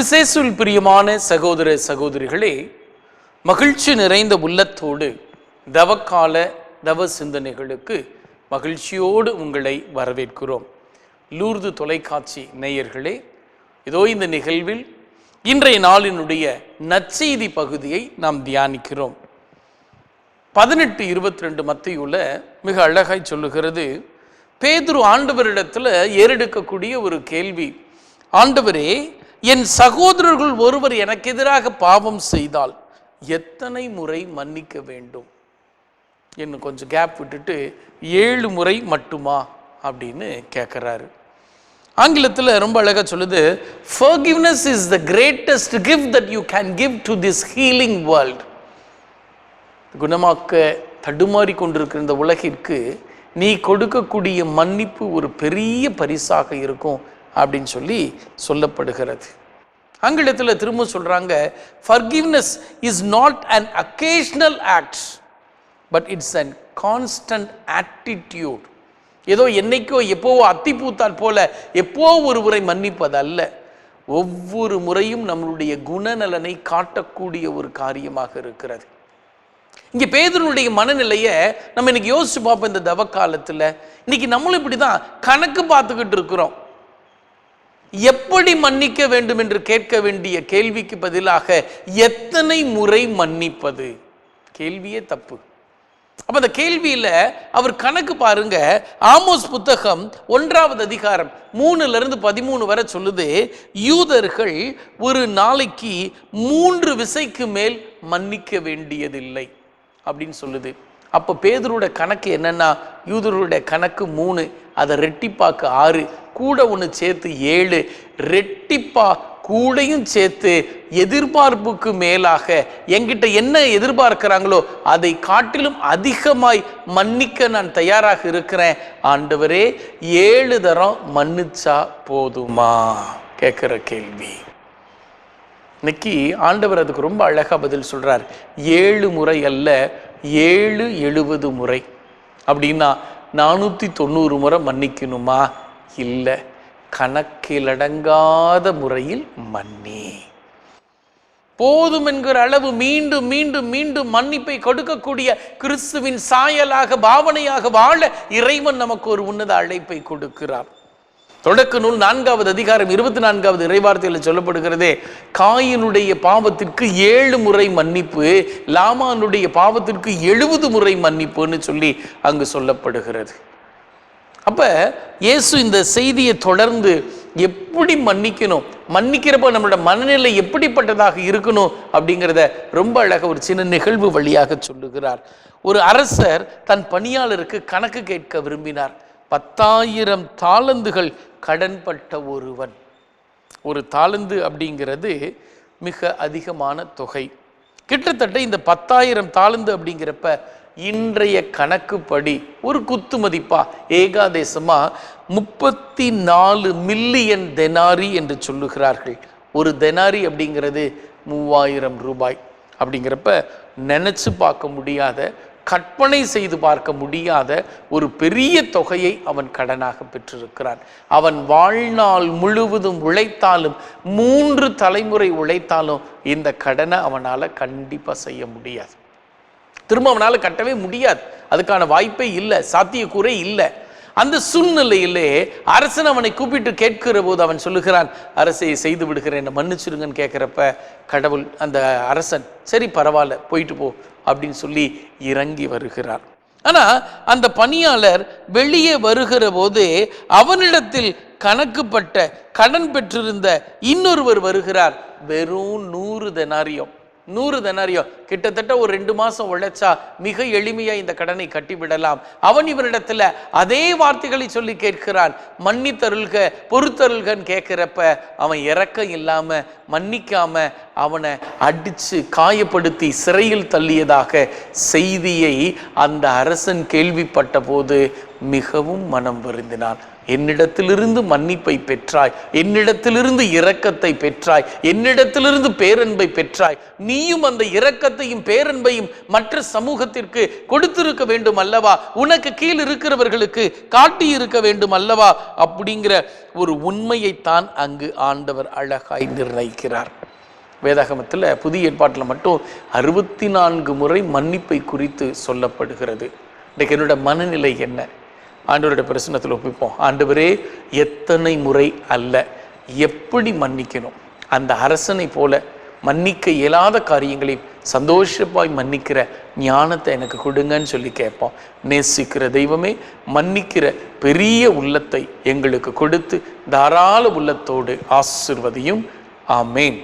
கிறிஸ்தேசுவில் பிரியமான சகோதர சகோதரிகளே, மகிழ்ச்சி நிறைந்த உள்ளத்தோடு தவக்கால தவ சிந்தனைகளுக்கு மகிழ்ச்சியோடு உங்களை வரவேற்கிறோம். லூர்து தொலைக்காட்சி நேயர்களே, இதோ இந்த நிகழ்வில் இன்றைய நாளினுடைய நற்செய்தி பகுதியை நாம் தியானிக்கிறோம். 18:22 மத்தேயுல மிக அழகாய் சொல்லுகிறது. பேதுரு ஆண்டவரிடத்துல ஏறெடுக்கக்கூடிய ஒரு கேள்வி, ஆண்டவரே, என் சகோதரர்கள் ஒருவர் எனக்கு எதிராக பாவம் செய்தால் எத்தனை முறை மன்னிக்க வேண்டும்? இன்னும் கொஞ்சம் கேப் விட்டுட்டு 7 முறை மட்டுமா அப்படின்னு கேட்குறாரு. ஆங்கிலத்தில் ரொம்ப அழகாக சொல்லுது, forgiveness is the greatest gift that you can give to this healing world. குணமாக்க தடுமாறி கொண்டிருக்கிற இந்த உலகிற்கு நீ கொடுக்கக்கூடிய மன்னிப்பு ஒரு பெரிய பரிசாக இருக்கும் அப்படின்னு சொல்லப்படுகிறது. ஆங்கிலத்தில் திரும்ப சொல்றாங்க, forgiveness is not an occasional act but it's a constant attitude. ஏதோ என்னைக்கோ எப்போவோ அத்திப்பூத்தால் போல எப்போ ஒரு முறை மன்னிப்பது அல்ல, ஒவ்வொரு முறையும் நம்மளுடைய குணநலனை காட்டக்கூடிய ஒரு காரியமாக இருக்கிறது. இங்கே பேதுருனுடைய மனநிலையை நம்ம இன்னைக்கு யோசிச்சு பார்ப்போம். இந்த தவ காலத்தில் இன்னைக்கு நம்மளும் இப்படிதான் கணக்கு பார்த்துக்கிட்டு இருக்கிறோம். எப்படி மன்னிக்க வேண்டும் என்று கேட்க வேண்டிய கேள்விக்கு பதிலாக எத்தனை முறை மன்னிப்பது, கேள்வியே தப்பு. அப்ப அந்த கேள்வியில அவர் கணக்கு பாருங்க. ஆமோஸ் புத்தகம் 1ஆவது அதிகாரம் 3-13 வரை சொல்லுது, யூதர்கள் ஒரு நாளைக்கு 3 விசைக்கு மேல் மன்னிக்க வேண்டியதில்லை அப்படின்னு சொல்லுது. அப்போ பேதுருடைய கணக்கு என்னன்னா, யூதருடைய கணக்கு 3, அதை ரெட்டிப்பாக்கு 6, கூட ஒன்று சேர்த்து 7, ரெட்டிப்பா கூடையும் சேர்த்து எதிர்பார்ப்புக்கு மேலாக என்கிட்ட என்ன எதிர்பார்க்கிறாங்களோ அதை காட்டிலும் அதிகமாய் மன்னிக்க நான் தயாராக இருக்கிறேன். ஆண்டவரே, 7 தரம் மன்னிச்சா போதுமா கேட்கிற கேள்வி. இன்னைக்கு ஆண்டவர் அதுக்கு ரொம்ப அழகா பதில் சொல்றார். 7 முறை அல்ல, 770 முறை. அப்படின்னா 490 முறை மன்னிக்கணுமா? இல்லை, கணக்கிலடங்காத முறையில் மன்னி. போதும் என்கிற அளவு மீண்டும் மீண்டும் மீண்டும் மன்னிப்பை கொடுக்கக்கூடிய கிறிஸ்துவின் சாயலாக பாவனையாக வாழ இறைவன் நமக்கு ஒரு உன்னத அழைப்பை கொடுக்கிறார். தொடக்க நூல் 4ஆவது அதிகாரம் 24ஆவது இறைவார்த்தையில் சொல்லப்படுகிறதே, காயினுடைய பாவத்திற்கு 7 முறை மன்னிப்பு, லாமானுடைய பாவத்திற்கு 70 முறை மன்னிப்புன்னு சொல்லி அங்கு சொல்லப்படுகிறது. அப்ப இயேசு இந்த செய்தியை தொடர்ந்து எப்படி மன்னிக்கணும், மன்னிக்கிறப்ப நம்மளோட மனநிலை எப்படிப்பட்டதாக இருக்கணும் அப்படிங்கிறத ரொம்ப அழகாக ஒரு சின்ன நிகழ்வு வழியாக சொல்லுகிறார். ஒரு அரசர் தன் பணியாளருக்கு கணக்கு கேட்க விரும்பினார். 10,000 தாலந்துகள் கடன்பட்ட ஒருவன். ஒரு தாலந்து அப்படிங்கிறது மிக அதிகமான தொகை. கிட்டத்தட்ட இந்த 10,000 தாலந்து அப்படிங்கிறப்ப இன்றைய கணக்குப்படி ஒரு குத்து மதிப்பா ஏகாதேசமா 34 மில்லியன் தெனாரி என்று சொல்லுகிறார்கள். ஒரு தெனாரி அப்படிங்கிறது 3000 ரூபாய். அப்படிங்கிறப்ப நினைச்சு பார்க்க முடியாத, கற்பனை செய்து பார்க்க முடியாத ஒரு பெரிய தொகையை அவன் கடனாக பெற்றிருக்கிறான். அவன் வாழ்நாள் முழுவதும் உழைத்தாலும், 3 தலைமுறை உழைத்தாலும் இந்த கடனை அவனால் கண்டிப்பாக செய்ய முடியாது. திரும்ப அவனால் கட்டவே முடியாது. அதுக்கான வாய்ப்பே இல்லை, சாத்தியக்கூறே இல்லை. அந்த சூழ்நிலையிலே அரசன் அவனை கூப்பிட்டு கேட்கிற போது அவன் சொல்லுகிறான், அரசை செய்து விடுகிறேன், மன்னிச்சிருங்கன்னு கேட்குறப்ப கடவுள், அந்த அரசன், சரி பரவாயில்ல போயிட்டு போ அப்படின்னு சொல்லி இறங்கி வருகிறார். ஆனா அந்த பணியாளர் வெளியே வருகிற போது அவனிடத்தில் கணக்குப்பட்ட கடன் பெற்றிருந்த இன்னொருவர் வருகிறார். வெறும் 100 தெனாரியம். 100 தெனாரியம் கிட்டத்தட்ட ஒரு 2 மாசம் உழைச்சா மிக எளிமையா இந்த கடனை கட்டிவிடலாம். அவன் இவனிடத்துல அதே வார்த்தைகளை சொல்லி கேட்கிறான், மன்னித்தருள்க, பொறுத்தருள்கன்னு கேட்கிறப்ப அவன் இரக்கம் இல்லாம மன்னிக்காம அவனை அடிச்சு காயப்படுத்தி சிறையில் தள்ளியதாக செய்தியை அந்த அரசன் கேள்விப்பட்ட போது மிகவும் மனம் வருந்தினான். என்னிடத்திலிருந்து மன்னிப்பை பெற்றாய், என்னிடத்திலிருந்து இரக்கத்தை பெற்றாய், என்னிடத்திலிருந்து பேரன்பை பெற்றாய். நீயும் அந்த இரக்கத்தையும் பேரன்பையும் மற்ற சமூகத்திற்கு கொடுத்திருக்க வேண்டும் அல்லவா, உனக்கு கீழ் இருக்கிறவர்களுக்கு காட்டி இருக்க வேண்டும் அல்லவா அப்படிங்கிற ஒரு உண்மையைத்தான் அங்கு ஆண்டவர் அழகாய் நிர்ணயிக்கிறார். வேதாகமத்தில் புதிய ஏற்பாட்டில் மட்டும் 64 முறை மன்னிப்பை குறித்து சொல்லப்படுகிறது. இன்றைக்கு என்னோட மனநிலை என்ன? ஆண்டவருடைய பிரசன்னத்தில் ஒப்பிப்போம். ஆண்டவரே, எத்தனை முறை அல்ல, எப்படி மன்னிக்கணும்? அந்த அரசனை போல மன்னிக்க இயலாத காரியங்களையும் சந்தோஷமாய் மன்னிக்கிற ஞானத்தை எனக்கு கொடுங்கன்னு சொல்லி கேட்போம். நேசிக்கிற தெய்வமே, மன்னிக்கிற பெரிய உள்ளத்தை எங்களுக்கு கொடுத்து தாராள உள்ளத்தோடு ஆசீர்வதியும். ஆமேன்.